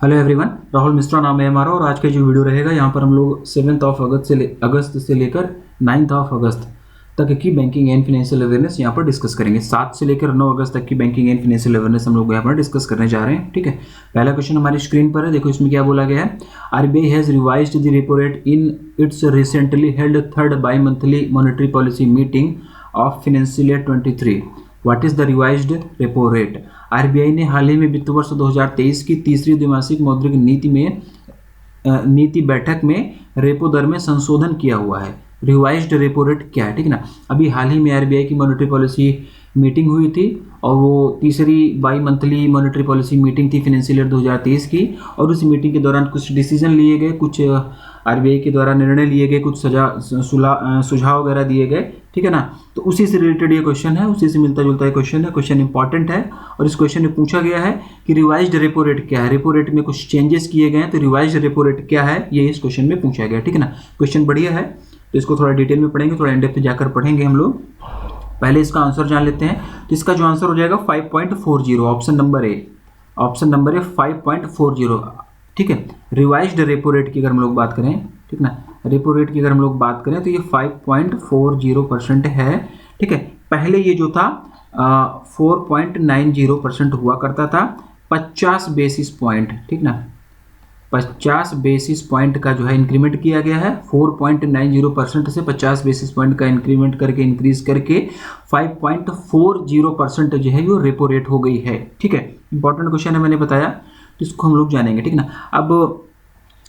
Hello everyone, Rahul Mishra नाम है हमारा और आज का जो वीडियो रहेगा यहाँ पर हम लोग 7 अगस्त से लेकर 9 अगस्त तक की बैंकिंग एंड फाइनेंशियल अवेयरनेस यहाँ पर डिस्कस करेंगे। 7 से लेकर 9 अगस्त तक की बैंकिंग एंड फाइनेंशियल अवेयरनेस हम लोग यहाँ पर डिस्कस करने जा रहे हैं। ठीक है, पहला क्वेश्चन हमारी स्क्रीन पर है, देखो इसमें क्या बोला गया है। RBI has revised the repo rate in its recently held third by monthly monetary policy meeting of financial year 23। What is the revised repo rate? RBI ने हाल ही में वित्त वर्ष 2023 की तीसरी द्विमासिक मौद्रिक नीति बैठक में रेपो दर में संशोधन किया हुआ है। रिवाइज्ड रेपो रेट क्या है? ठीक है ना, अभी हाल ही में आरबीआई की मॉनेटरी पॉलिसी मीटिंग हुई थी और वो तीसरी by monthly monetary policy meeting थी फाइनेंशियल ईयर 2023 की, और उस मीटिंग के दौरान कुछ डिसीजन लिए गए, कुछ आरबीआई के द्वारा निर्णय लिए गए, कुछ सुझाव वगैरह दिए गए। ठीक है ना, तो उसी से रिलेटेड ये क्वेश्चन है, उसी से मिलता जुलता क्वेश्चन है। क्वेश्चन इंपॉर्टेंट है और इस क्वेश्चन में पूछा गया है कि रिवाइज्ड रेपो रेट क्या है। रेपो रेट में कुछ चेंजेस किए गए हैं, तो रिवाइज्ड रेपो रेट क्या है ये इस क्वेश्चन में पूछा गया। ठीक है ना, क्वेश्चन बढ़िया है, तो इसको थोड़ा डिटेल में पढ़ेंगे, थोड़ा इन-डेप्थ जाकर पढ़ेंगे हम लोग। पहले इसका आंसर जान लेते हैं। तो इसका जो आंसर हो जाएगा 5.40, option number A. Option number A 5.40। ठीक है, रिवाइज्ड रेपो रेट की अगर हम लोग बात करें, ठीक ना, रेपो रेट की अगर हम लोग बात करें तो ये 5.40% है। ठीक है, पहले ये जो था 4.90% हुआ करता था, 50 बेसिस पॉइंट। ठीक ना, 50 बेसिस पॉइंट का जो है इंक्रीमेंट किया गया है। 4.90% से 50 बेसिस पॉइंट का इंक्रीमेंट करके इंक्रीज करके 5.40% जो है वो रेपो रेट हो गई है। ठीक है, इंपॉर्टेंट क्वेश्चन है, मैंने बताया, तो इसको हम लोग जानेंगे। ठीक ना, अब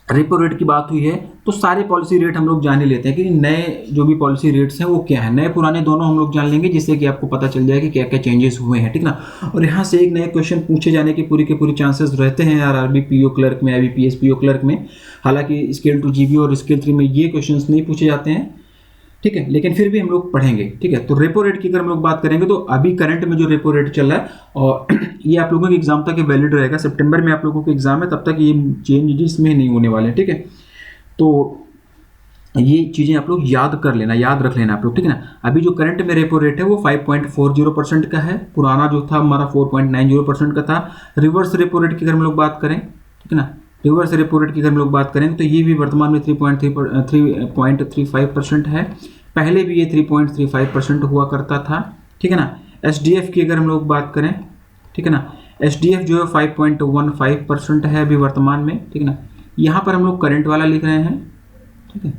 रेपो रेट की बात हुई है तो सारे पॉलिसी रेट हम लोग जान ही लेते हैं कि नए जो भी पॉलिसी रेट्स हैं वो क्या है। नए पुराने दोनों हम लोग जान लेंगे, जिससे कि आपको पता चल जाए कि क्या क्या चेंजेस हुए हैं। ठीक ना, और यहाँ से एक नए क्वेश्चन पूछे जाने के पूरी चांसेस रहते हैं यार, आरबी पीओ क्लर्क में, आईबीपीएस पीओ क्लर्क में। हालांकि स्केल 2 जीबी और स्केल 3 में ये क्वेश्चन नहीं पूछे जाते हैं। ठीक है, लेकिन फिर भी हम लोग पढ़ेंगे। ठीक है, तो रेपो रेट की अगर हम लोग बात करेंगे तो अभी करंट में जो रेपो रेट चल रहा है, और ये आप लोगों के एग्जाम तक वैलिड रहेगा। सितंबर में आप लोगों के एग्जाम है, तब तक ये चेंजेस में नहीं होने वाले। ठीक है, तो ये चीज़ें आप लोग याद कर लेना, याद रख लेना आप लोग। ठीक है ना, अभी जो करंट में रेपो रेट है वो 5.40% का है, पुराना जो था हमारा 4.90% का था। रिवर्स रेपो रेट की अगर हम लोग बात करें, ठीक है ना, रिवर्स रेपो रेट की अगर हम लोग बात करें तो ये भी वर्तमान में 3.35% है। पहले भी ये 3.35% हुआ करता था। ठीक है ना, एसडीएफ की अगर हम लोग बात करें, ठीक है ना, एसडीएफ जो है 5.15% है अभी वर्तमान में। ठीक है ना, यहाँ पर हम लोग करंट वाला लिख रहे हैं। ठीक है,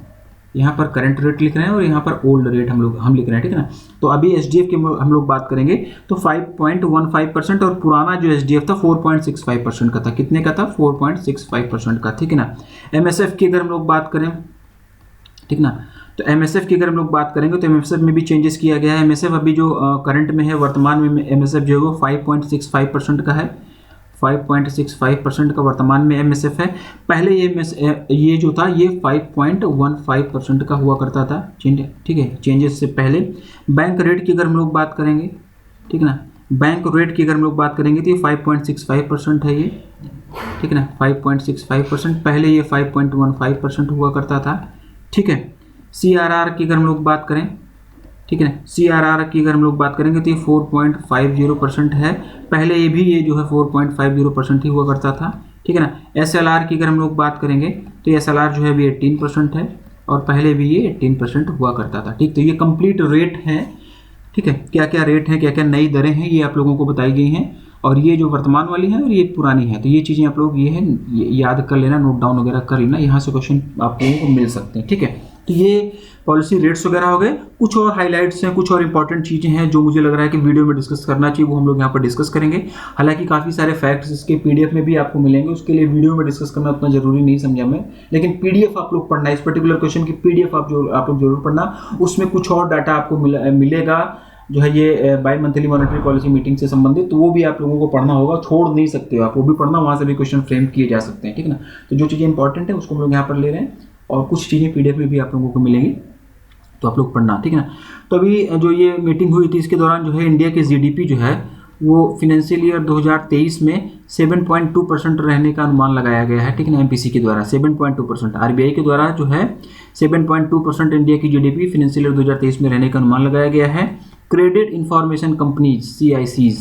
यहाँ पर करंट रेट लिख रहे हैं और यहाँ पर ओल्ड रेट हम लिख रहे हैं। ठीक है ना, तो अभी एसडीएफ की हम लोग बात करेंगे तो 5.15% और पुराना जो एसडीएफ था 4.65% का था। कितने का था? 4.65% का। ठीक है ना, एमएसएफ की अगर हम लोग बात करें, ठीक ना, तो एमएसएफ की अगर हम लोग बात करेंगे तो एमएसएफ में भी चेंजेस किया गया है। एमएसएफ अभी जो करंट में है, वर्तमान में एमएसएफ जो है वो 5.65% का है। 5.65% का वर्तमान में एमएसएफ है। पहले ये जो था ये 5.15% का हुआ करता था। ठीक है, चेंजेस से पहले। बैंक रेट की अगर हम लोग बात करेंगे, ठीक है ना, बैंक रेट की अगर हम लोग बात करेंगे तो ये 5.65% है ये। ठीक है ना, 5.65%। पहले ये 5.15% हुआ करता था। ठीक है, सीआरआर की अगर हम लोग बात करें, ठीक है ना, सीआरआर की अगर हम लोग बात करेंगे तो ये 4.50% है। पहले ये जो है 4.50% ही हुआ करता था। ठीक है ना, एसएलआर की अगर हम लोग बात करेंगे तो एसएलआर जो है अभी 18% है और पहले भी ये 18% हुआ करता था। ठीक, तो ये कंप्लीट रेट है। ठीक है, क्या क्या रेट हैं, क्या क्या नई दरें हैं, ये आप लोगों को बताई गई हैं, और ये जो वर्तमान वाली है और ये पुरानी है। तो ये चीज़ें आप लोग ये याद कर लेना, नोट डाउन वगैरह कर लेना, यहाँ से क्वेश्चन आप लोगों को मिल सकते हैं। ठीक है, तो ये पॉलिसी रेट्स वगैरह हो गए। कुछ और हाइलाइट्स हैं, कुछ और इंपॉर्टेंट चीज़ें हैं जो मुझे लग रहा है कि वीडियो में डिस्कस करना चाहिए, वो हम लोग यहाँ पर डिस्कस करेंगे। हालांकि काफ़ी सारे फैक्ट्स इसके पीडीएफ में भी आपको मिलेंगे, उसके लिए वीडियो में डिस्कस करना उतना जरूरी नहीं समझा मैं, लेकिन पीडीएफ आप लोग पढ़ना, इस पर्टिकुलर क्वेश्चन की पीडीएफ आप लोग जरूर पढ़ना। उसमें कुछ और डाटा आपको मिलेगा जो है ये by monthly monetary policy meeting से संबंधित, तो वो भी आप लोगों को पढ़ना होगा, छोड़ नहीं सकते हो आप, वो भी पढ़ना, वहाँ से भी क्वेश्चन फ्रेम किए जा सकते हैं। ठीक है ना, तो जो चीज़ें इंपॉर्टेंट है उसको हम लोग यहाँ पर ले रहे हैं, और कुछ चीज़ें पीडीएफ में भी आप लोगों को मिलेंगी, तो आप लोग पढ़ना। ठीक है ना, तो अभी जो ये मीटिंग हुई थी इसके दौरान जो है इंडिया के जीडीपी जो है वो फाइनेंशियल ईयर 2023 में 7.2% रहने का अनुमान लगाया गया है। ठीक है ना, एमपीसी के द्वारा 7.2%, आरबीआई के द्वारा जो है 7.2% इंडिया की जीडीपी फाइनेंशियल ईयर 2023 में रहने का अनुमान लगाया गया है। क्रेडिट इंफॉर्मेशन कंपनीज CICs,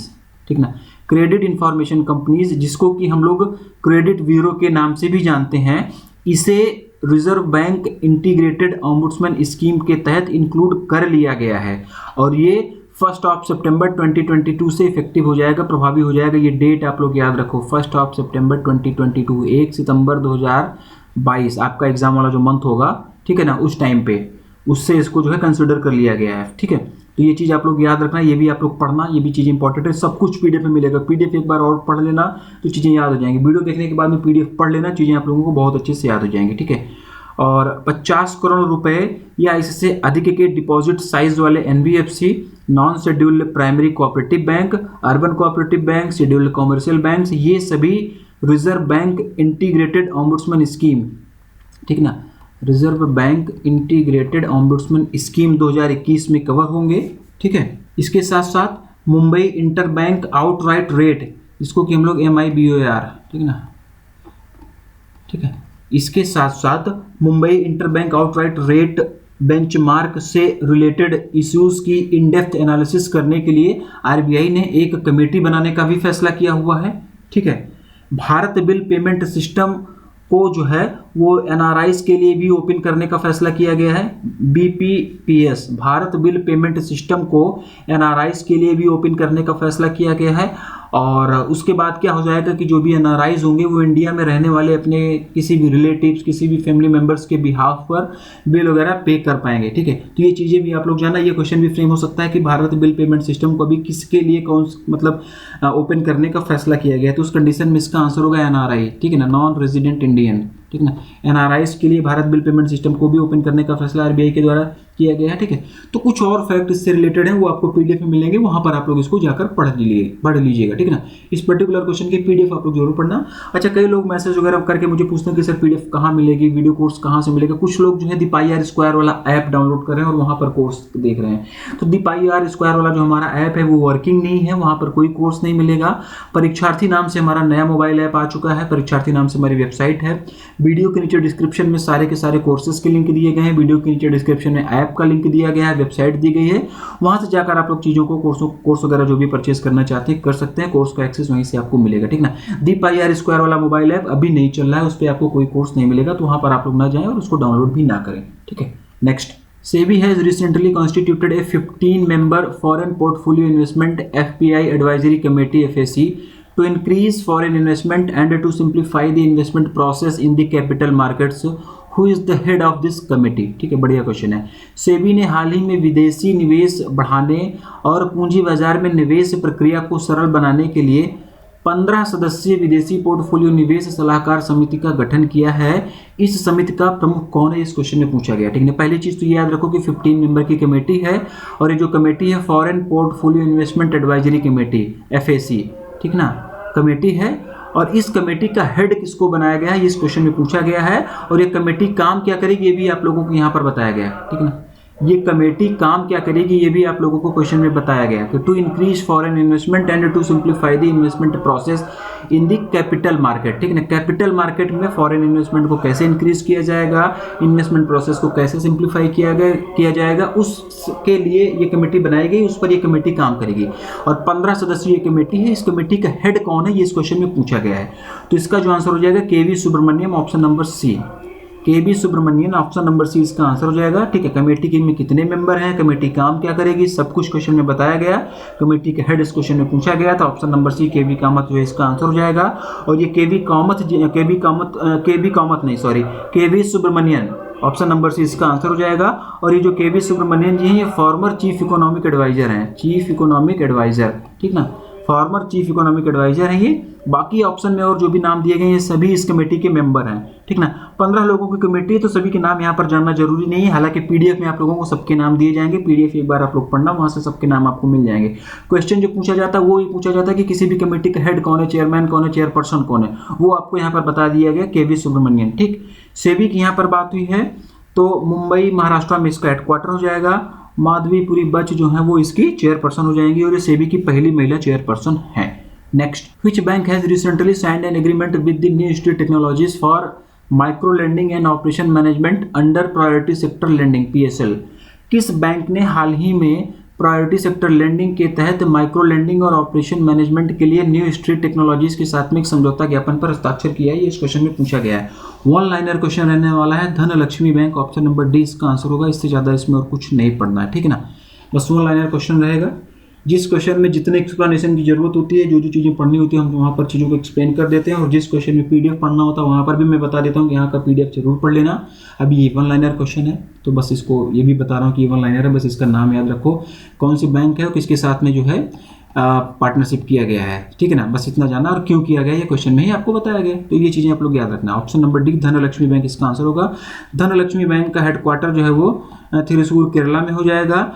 ठीक ना, क्रेडिट इंफॉर्मेशन कंपनीज, जिसको कि हम लोग क्रेडिट ब्यूरो के नाम से भी जानते हैं, इसे reserve bank integrated ombudsman scheme के तहत इंक्लूड कर लिया गया है और ये 1 सितंबर 2022 से इफेक्टिव हो जाएगा, प्रभावी हो जाएगा। ये डेट आप लोग याद रखो, 1 सितंबर 2022, 1 सितंबर 2022 आपका एग्जाम वाला जो मंथ होगा, ठीक है ना, उस टाइम पे उससे इसको जो है कंसिडर कर लिया गया है, ठीक है। तो ये चीज़ आप लोग याद रखना, ये भी आप लोग पढ़ना, ये भी चीज़ इंपॉर्टेंट है। सब कुछ पीडीएफ में मिलेगा, पीडीएफ एक बार और पढ़ लेना तो चीज़ें याद हो जाएंगी। वीडियो देखने के बाद में पीडीएफ पढ़ लेना, चीज़ें आप लोगों को बहुत अच्छे से याद हो जाएंगी, ठीक है। और 50 करोड़ रुपए या इससे अधिक के डिपॉजिट साइज वाले NBFC, non scheduled primary cooperative bank, urban cooperative bank, scheduled commercial bank, ये सभी reserve bank integrated ombudsman scheme, ठीक ना, reserve bank integrated ombudsman scheme 2021 में कवर होंगे, ठीक है। इसके साथ साथ Mumbai inter bank outright rate, जिसको कि हम लोग MIBOR, ठीक है ना, ठीक है। इसके साथ साथ Mumbai interbank outright rate benchmark से रिलेटेड इश्यूज की इन डेप्थ एनालिसिस करने के लिए RBI ने एक कमेटी बनाने का भी फैसला किया हुआ है, ठीक है। भारत बिल पेमेंट सिस्टम को जो है वो NRIs के लिए भी ओपन करने का फैसला किया गया है। BPPS, Bharat bill payment system को NRIs के लिए भी ओपन करने का फैसला किया गया है। और उसके बाद क्या हो जाएगा कि जो भी NRIs होंगे वो इंडिया में रहने वाले अपने किसी भी रिलेटिव्स, किसी भी फैमिली मेंबर्स के बिहाफ पर बिल वगैरह पे कर पाएंगे, ठीक है। तो ये चीज़ें भी आप लोग जानना, ये क्वेश्चन भी फ्रेम हो सकता है कि भारत बिल पेमेंट सिस्टम को अभी किसके लिए कौन मतलब ओपन करने का फैसला किया गया है। तो उस कंडीशन में इसका आंसर होगा NRI, ठीक है ना, नॉन रेजिडेंट इंडियन, ठीक है ना। NRIs के लिए भारत बिल पेमेंट सिस्टम को भी ओपन करने का फैसला RBI के द्वारा किया गया है, ठीक है। तो कुछ और फैक्ट इससे रिलेटेड है वो आपको पीडीएफ में मिलेंगे, वहां पर आप लोग इसको जाकर पढ़ लीजिएगा, ठीक है ना। इस पर्टिकुलर क्वेश्चन की पीडीएफ आप लोग जरूर पढ़ना। अच्छा, कई लोग मैसेज वगैरह करके मुझे पूछते हैं कि सर पीडीएफ कहाँ मिलेगी, वीडियो कोर्स कहाँ से मिलेगा। कुछ लोग जो है दीपाईआर स्क्वायर वाला ऐप डाउनलोड कर रहे हैं और वहां पर कोर्स देख रहे हैं। तो दीपाईआर स्क्वायर वाला जो हमारा ऐप है वो वर्किंग नहीं है, वहां पर कोई कोर्स नहीं मिलेगा। परीक्षार्थी नाम से हमारा नया मोबाइल ऐप आ चुका है, परीक्षार्थी नाम से हमारी वेबसाइट है। वीडियो के नीचे डिस्क्रिप्शन में सारे के सारे कोर्सेज के लिंक दिए गए हैं, वीडियो के नीचे डिस्क्रिप्शन में ऐप का लिंक दिया गया है, वेबसाइट दी गई है, वहां से जाकर आप लोग चीजों को कोर्स वगैरह जो भी परचेस करना चाहते हैं कर सकते हैं। कोर्स का एक्सेस वहीं से आपको मिलेगा, ठीक ना। दीपाईआर स्क्वायर वाला मोबाइल ऐप अभी नहीं चल रहा है, उस पर आपको कोई कोर्स नहीं मिलेगा, तो वहां पर आप लोग ना जाएं और उसको डाउनलोड भी ना करें, ठीक है। Next, SEBI has recently constituted a 15-member foreign portfolio investment FPI advisory committee FAC to increase foreign investment and to simplify the investment process in the capital markets. Who is the head of this committee? ठीक है, बढ़िया question है। सेबी ने हाल ही में विदेशी निवेश बढ़ाने और पूंजी बाजार में निवेश प्रक्रिया को सरल बनाने के लिए 15 सदस्यीय विदेशी पोर्टफोलियो निवेश सलाहकार समिति का गठन किया है। इस समिति का प्रमुख कौन है, इस क्वेश्चन में पूछा गया, ठीक है। पहली चीज तो याद रखो कि 15 मेंबर की कमेटी है और ये जो कमेटी है foreign portfolio investment advisory committee FAC, ठीक ना, कमेटी है। और इस कमेटी का हेड किसको बनाया गया है, इस क्वेश्चन में पूछा गया है। और ये कमेटी काम क्या करेगी ये भी आप लोगों को यहाँ पर बताया गया है, ठीक है ना। ये कमेटी काम क्या करेगी ये भी आप लोगों को क्वेश्चन में बताया गया कि to increase foreign investment and to simplify the investment process in the capital market, ठीक है ना। कैपिटल मार्केट में फॉरेन इन्वेस्टमेंट को कैसे इंक्रीज किया जाएगा, इन्वेस्टमेंट प्रोसेस को कैसे सिंप्लीफाई किया जाएगा, उसके लिए ये कमेटी बनाई गई, उस पर ये कमेटी काम करेगी। और 15 सदस्यीय कमेटी है। इस कमेटी का हेड कौन है ये इस क्वेश्चन में पूछा गया है। तो इसका जो आंसर हो जाएगा KV Subramaniam, option number C। KV Subramanian, option number C इसका आंसर हो जाएगा, ठीक है। कमेटी के में कितने मेंबर हैं, कमेटी काम क्या करेगी, सब कुछ क्वेश्चन में बताया गया। कमेटी के हेड इस क्वेश्चन में पूछा गया था, option number C KV Kamat जो है इसका आंसर हो जाएगा। और ये KV Subramanian, option number C इसका आंसर हो जाएगा। और ये जो KV सुब्रमण्यन जी हैं ये फॉर्मर चीफ इकोनॉमिक एडवाइजर हैं, चीफ इकोनॉमिक एडवाइजर, ठीक ना, फॉर्मर चीफ इकोनॉमिक एडवाइजर है ये। बाकी ऑप्शन में और जो भी नाम दिए गए हैं सभी इस कमेटी के मेंबर हैं, ठीक ना। 15 लोगों की कमेटी है तो सभी के नाम यहाँ पर जानना जरूरी नहीं है, हालांकि पीडीएफ में आप लोगों को सबके नाम दिए जाएंगे। पीडीएफ एक बार आप लोग पढ़ना, वहां से सबके नाम आपको मिल जाएंगे। क्वेश्चन जो पूछा जाता है वो ये पूछा जाता है कि किसी भी कमेटी का हेड कौन है, चेयरमैन कौन है, चेयरपर्सन कौन है, वो आपको यहाँ पर बता दिया गया, KV सुब्रमण्यन, ठीक। सेबी की यहाँ पर बात हुई है तो मुंबई महाराष्ट्र में इसका हेडक्वार्टर हो जाएगा। माधवीपुरी बच जो है वो इसकी चेयरपर्सन हो जाएंगी और ये सेबी की पहली महिला चेयरपर्सन है। Next, which bank has recently signed an agreement with the new institute technologies for micro lending and operation management under priority sector lending PSL। किस बैंक ने हाल ही में प्रायोरिटी सेक्टर लेंडिंग के तहत माइक्रो लेंडिंग और operation management के लिए न्यू स्ट्रीट टेक्नोलॉजीज के साथ में एक समझौता ज्ञापन पर हस्ताक्षर किया है। ये इस क्वेश्चन में पूछा गया है। वन लाइनर क्वेश्चन रहने वाला है। Dhanlaxmi bank, option number D इसका आंसर होगा। इससे ज़्यादा इसमें और कुछ नहीं पढ़ना है, ठीक है ना, बस वन लाइनर क्वेश्चन रहेगा। जिस क्वेश्चन में जितने एक्सप्लेनेशन की जरूरत होती है, जो जो चीज़ें पढ़नी होती है, हम वहाँ पर चीज़ों को एक्सप्लेन कर देते हैं। और जिस क्वेश्चन में पीडीएफ पढ़ना होता है वहाँ पर भी मैं बता देता हूँ कि यहाँ का पीडीएफ जरूर पढ़ लेना। अभी ये वन लाइनर क्वेश्चन है तो बस इसको ये भी बता रहा हूँ कि ये वन लाइनर है, बस इसका नाम याद रखो, कौन सी बैंक है और किसके साथ में जो है पार्टनरशिप किया गया है, ठीक है ना, बस इतना जाना। और क्यों किया गया ये क्वेश्चन में ही आपको बताया गया, तो ये चीज़ें आप लोग याद रखना। Option number D Dhanlaxmi bank इसका आंसर होगा। धनलक्ष्मी बैंक का हेडक्वार्टर जो है वो थिरुसूर केरला में हो जाएगा।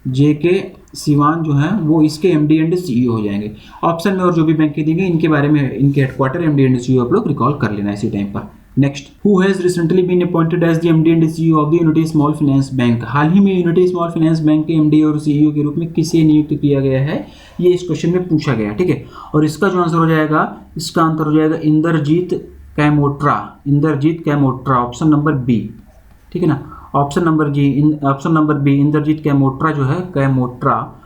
जेके सिवान जो है वो इसके एमडी एंड सीईओ हो जाएंगे। ऑप्शन में और जो भी बैंकें देंगे इनके बारे में, इनके हेडक्वार्टर एमडी एंड सीईओ आप लोग रिकॉल कर लेना इसी टाइम पर। Next, who has recently been appointed as the MD and CEO of the Unity Small Finance Bank. हाल ही में यूनिटी स्मॉल फाइनेंस बैंक के एमडी और सीईओ के रूप में किसे नियुक्त किया गया है, ये इस क्वेश्चन में पूछा गया, ठीक है। और इसका जो आंसर हो जाएगा, इसका आंसर हो जाएगा Indrajit Kamotra. Indrajit Kamotra, option number B, ठीक है ना। Option number B Indrajit Kamotra जो है, कैमोट्रा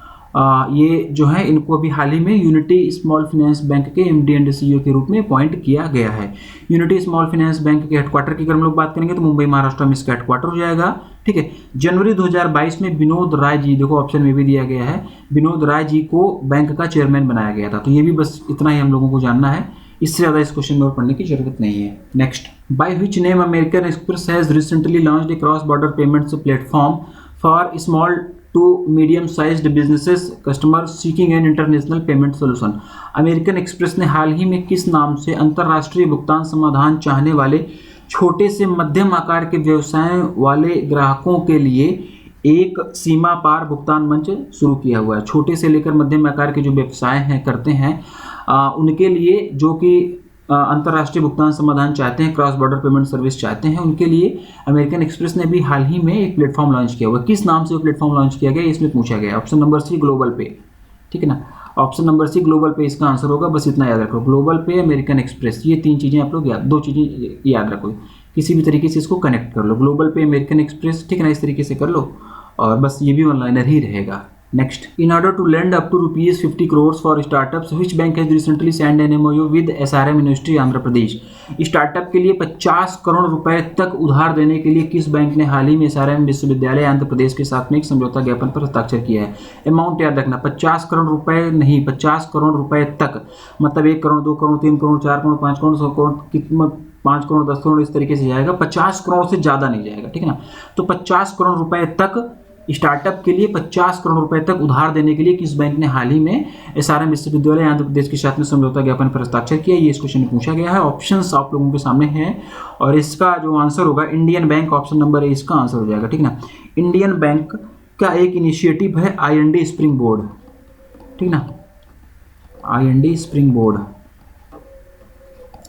ये जो है इनको अभी हाल ही में यूनिटी स्मॉल फाइनेंस बैंक के एमडी एंड सीईओ के रूप में अपॉइंट किया गया है। यूनिटी स्मॉल फाइनेंस बैंक के हेडक्वार्टर की अगर हम लोग बात करेंगे तो मुंबई महाराष्ट्र में इसका हेडक्वार्टर हो जाएगा, ठीक है। जनवरी 2022 में विनोद राय जी, देखो ऑप्शन में भी दिया गया है, विनोद राय जी को बैंक का चेयरमैन बनाया गया था। तो ये भी बस इतना ही हम लोगों को जानना है, इससे ज़्यादा इस क्वेश्चन में और पढ़ने की जरूरत नहीं है। Next, by which name American Express has recently launched a cross border payments platform for small to medium sized businesses customer seeking an international payment solution. American Express ने हाल ही में किस नाम से अंतर्राष्ट्रीय भुगतान समाधान चाहने वाले छोटे से मध्यम आकार के व्यवसाय वाले ग्राहकों के लिए एक सीमा पार भुगतान मंच शुरू किया हुआ है। छोटे से लेकर मध्यम आकार के जो व्यवसाय हैं करते हैं उनके लिए, जो कि अंतर्राष्ट्रीय भुगतान समाधान चाहते हैं, क्रॉस बॉर्डर पेमेंट सर्विस चाहते हैं, उनके लिए अमेरिकन एक्सप्रेस ने भी हाल ही में एक प्लेटफॉर्म लॉन्च किया हुआ है। किस नाम से वो प्लेटफॉर्म लॉन्च किया गया इसमें पूछा गया। ऑप्शन नंबर सी ग्लोबल पे, ठीक है ना। ऑप्शन नंबर सी ग्लोबल पे इसका आंसर होगा। बस इतना याद रखो, ग्लोबल पे, अमेरिकन एक्सप्रेस, ये तीन चीज़ें आप लोग दो चीज़ें याद रखो, किसी भी तरीके से इसको कनेक्ट कर लो। ग्लोबल पे, अमेरिकन एक्सप्रेस, ठीक है ना, इस तरीके से कर लो और बस ये भी वन लाइनर ही रहेगा। Next, in order to lend up to ₹50 crore for startups which bank has recently signed an MOU with SRM university Andhra Pradesh. Startup के लिए 50 करोड़ रुपए तक उधार देने के लिए किस बैंक ने हाल ही में एसआरएम विश्वविद्यालय आंध्र प्रदेश के साथ में एक समझौता ज्ञापन पर हस्ताक्षर किया है। अमाउंट याद रखना, 50 करोड़ रुपए नहीं, 50 करोड़ रुपए तक, मतलब 1 करोड़, 2 करोड़, 3 करोड़, 4 करोड़, 5 करोड़, 100 करोड़, कितना 5 करोड़, 10 करोड़, इस तरीके से जाएगा। 50 करोड़ से ज़्यादा नहीं जाएगा, ठीक है ना। तो 50 करोड़ रुपए तक स्टार्टअप के लिए 50 करोड़ रुपए तक उधार देने के लिए किस बैंक ने हाल ही में एसआरएम विश्वविद्यालय आंध्र प्रदेश के साथ में समझौता ज्ञापन पर हस्ताक्षर किया, ये इस क्वेश्चन में पूछा गया है। ऑप्शंस आप लोगों के सामने हैं और इसका जो आंसर होगा Indian bank, option number A इसका आंसर हो जाएगा, ठीक ना। इंडियन बैंक का एक इनिशिएटिव है IND स्प्रिंग बोर्ड, ठीक ना, IND spring board,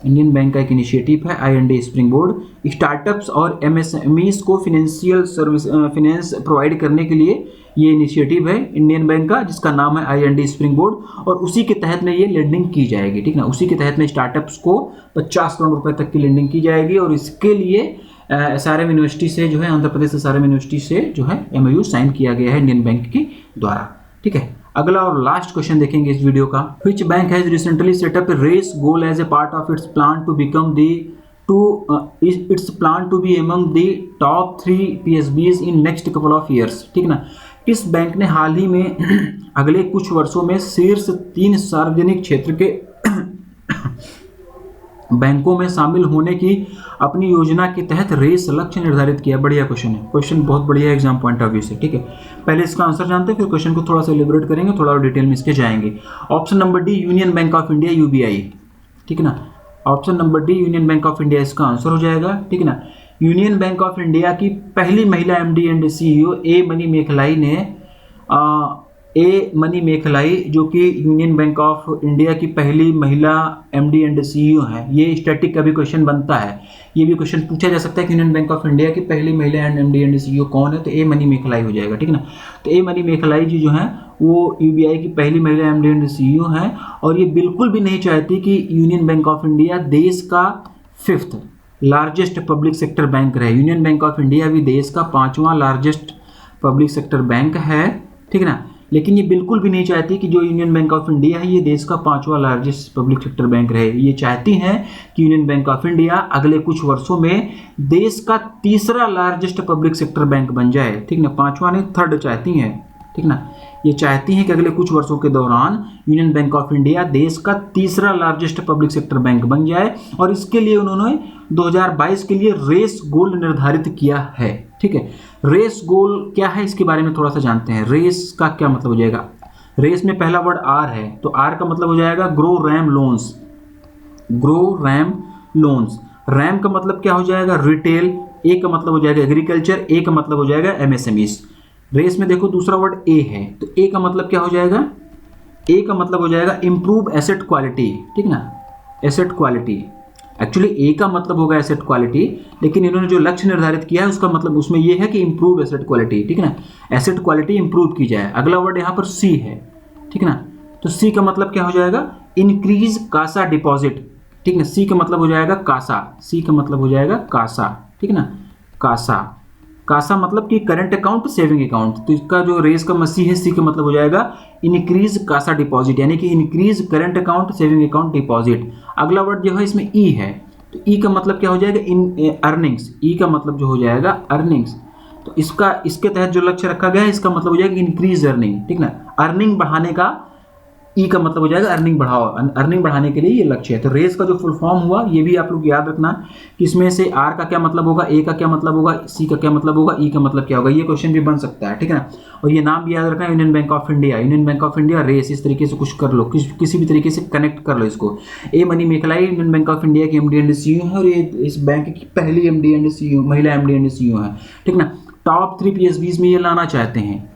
Indian bank का एक इनिशिएटिव है IND स्प्रिंग बोर्ड। स्टार्टअप्स और MSMEs को फाइनेंस प्रोवाइड करने के लिए ये इनिशिएटिव है इंडियन बैंक का, जिसका नाम है IND स्प्रिंग बोर्ड, और उसी के तहत में ये लेंडिंग की जाएगी, ठीक ना। उसी के तहत में स्टार्टअप्स को 50 करोड़ रुपए तक की लेंडिंग की जाएगी और इसके लिए SRM यूनिवर्सिटी से जो है, आंध्र प्रदेश SRM यूनिवर्सिटी से जो है MOU साइन किया गया है इंडियन बैंक के द्वारा, ठीक है। अगला और लास्ट क्वेश्चन देखेंगे इस वीडियो का। Which bank has recently set up a race goal as a part of its plan to become its plan to be among the top 3 PSBs in next couple of years, ठीक ना। किस bank ने हाल ही में अगले कुछ वर्षों में शीर्ष 3 सार्वजनिक क्षेत्र के बैंकों में शामिल होने की अपनी योजना के तहत रेस लक्ष्य निर्धारित किया। बढ़िया क्वेश्चन है, क्वेश्चन बहुत बढ़िया एग्जाम पॉइंट ऑफ व्यू से, ठीक है। पहले इसका आंसर जानते हैं, फिर क्वेश्चन को थोड़ा सा एलिब्रेट करेंगे, थोड़ा और डिटेल में इसके जाएंगे। Option number D union bank of India UBI, ठीक है ना। Option number D union bank of India इसका आंसर हो जाएगा, ठीक है ना। यूनियन बैंक ऑफ इंडिया की पहली महिला MD and CEO A Manimekalai जो कि यूनियन बैंक ऑफ इंडिया की पहली महिला MD एंड CEO है। ये स्टैटिक का भी क्वेश्चन बनता है, ये भी क्वेश्चन पूछा जा सकता है कि यूनियन बैंक ऑफ इंडिया की पहली महिला MD एंड CEO कौन है, तो ए मनी मेखलाई हो जाएगा, ठीक है ना। तो ए मनी मेखलाई जी जो है वो UBI की पहली महिला MD एंड CEO हैं और ये बिल्कुल भी नहीं चाहती कि यूनियन बैंक ऑफ इंडिया देश का 5th largest public sector bank रहे। यूनियन बैंक ऑफ इंडिया भी देश का 5वां लार्जेस्ट पब्लिक सेक्टर बैंक है, ठीक है ना। लेकिन ये बिल्कुल भी नहीं चाहती कि जो यूनियन बैंक ऑफ इंडिया है ये देश का 5वां लार्जेस्ट पब्लिक सेक्टर बैंक रहे। ये चाहती हैं कि यूनियन बैंक ऑफ इंडिया अगले कुछ वर्षों में देश का 3रा लार्जेस्ट पब्लिक सेक्टर बैंक बन जाए, ठीक ना। 5वां नहीं, 3rd चाहती हैं, ठीक ना। ये चाहती हैं कि अगले कुछ वर्षों के दौरान यूनियन बैंक ऑफ इंडिया देश का 3रा लार्जेस्ट पब्लिक सेक्टर बैंक बन जाए, और इसके लिए उन्होंने 2022 के लिए रेस गोल निर्धारित किया है, ठीक है। रेस गोल क्या है इसके बारे में थोड़ा सा जानते हैं। रेस का क्या मतलब हो जाएगा, रेस में पहला वर्ड आर है, तो आर का मतलब हो जाएगा grow RAM loans, grow RAM loans. RAM का मतलब क्या हो जाएगा, रिटेल। ए का मतलब हो जाएगा एग्रीकल्चर, ए का मतलब हो जाएगा एमएसएमईज। रेस में देखो दूसरा वर्ड ए है, तो ए का मतलब क्या हो जाएगा, ए का मतलब हो जाएगा इंप्रूव एसेट क्वालिटी, ठीक ना, एसेट क्वालिटी। एक्चुअली ए का मतलब होगा एसेट क्वालिटी, लेकिन इन्होंने जो लक्ष्य निर्धारित किया है उसका मतलब उसमें ये है कि इंप्रूव एसेट क्वालिटी, ठीक है ना, एसेट क्वालिटी इंप्रूव की जाए। अगला वर्ड यहाँ पर सी है, ठीक है ना, तो सी का मतलब क्या हो जाएगा, इंक्रीज कासा डिपॉजिट, ठीक है। सी का मतलब हो जाएगा कासा, सी का मतलब हो जाएगा कासा, ठीक है ना, कासा। कासा मतलब कि करंट अकाउंट सेविंग अकाउंट, तो इसका जो रेस का मसी है सी का मतलब हो जाएगा इंक्रीज कासा डिपॉजिट, यानी कि increase current account saving account deposit. अगला वर्ड जो है इसमें ई है, तो ई का मतलब क्या हो जाएगा, इन अर्निंग्स। ई का मतलब जो हो जाएगा अर्निंग्स, तो इसका इसके तहत जो लक्ष्य रखा गया है इसका मतलब हो जाएगा इंक्रीज अर्निंग, ठीक ना, अर्निंग बढ़ाने का। ई का मतलब हो जाएगा अर्निंग बढ़ाओ, अर्निंग बढ़ाने के लिए ये लक्ष्य है। तो रेस का जो फुल फॉर्म हुआ ये भी आप लोग याद रखना कि इसमें से आर का क्या मतलब होगा, ए का क्या मतलब होगा, सी का क्या मतलब होगा, ई का मतलब क्या होगा। ये क्वेश्चन भी बन सकता है, ठीक है ना। और ये नाम भी याद रखना, union bank of India, union bank of India, रेस, इस तरीके से कुछ कर लो, किसी भी तरीके से कनेक्ट कर लो इसको। A Manimekalai Union bank of India की एमडी एंड सीईओ है, और ये इस बैंक की पहली एमडी एंड सीईओ, महिला एमडी एंड सीईओ है, ठीक ना। टॉप 3 पीएसबीज में ये लाना चाहते हैं,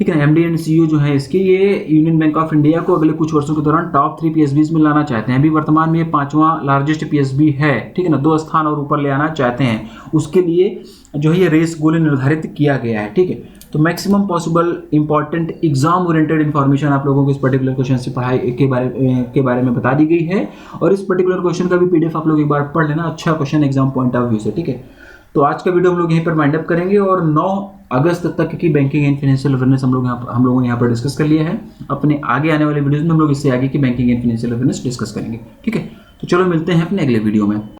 ठीक है ना। एमडी एंड सीईओ जो है इसके, ये यूनियन बैंक ऑफ इंडिया को अगले कुछ वर्षों के दौरान टॉप 3 पीएसबीज में लाना चाहते हैं। अभी वर्तमान में ये 5वां लार्जेस्ट पीएसबी है, ठीक है ना, 2 स्थान और ऊपर ले आना चाहते हैं। उसके लिए जो है ये रेस गोल निर्धारित किया गया है, ठीक है। तो maximum possible important exam oriented information आप लोगों को इस पर्टिकुलर क्वेश्चन से पढ़ाई के बारे में बता दी गई है, और इस पर्टिकुलर क्वेश्चन का भी पीडीएफ आप लोग एक बार पढ़ लेना, अच्छा question exam point of view से, ठीक है। तो आज का वीडियो हम लोग यहीं पर वाइंड अप करेंगे, और 9 अगस्त तक की बैंकिंग एंड फाइनेंशियल अवेयरनेस हम लोगों ने यहाँ पर डिस्कस कर लिया है। अपने आगे आने वाले वीडियोस में हम लोग इससे आगे की banking and financial awareness discuss करेंगे, ठीक है। तो चलो मिलते हैं अपने अगले वीडियो में।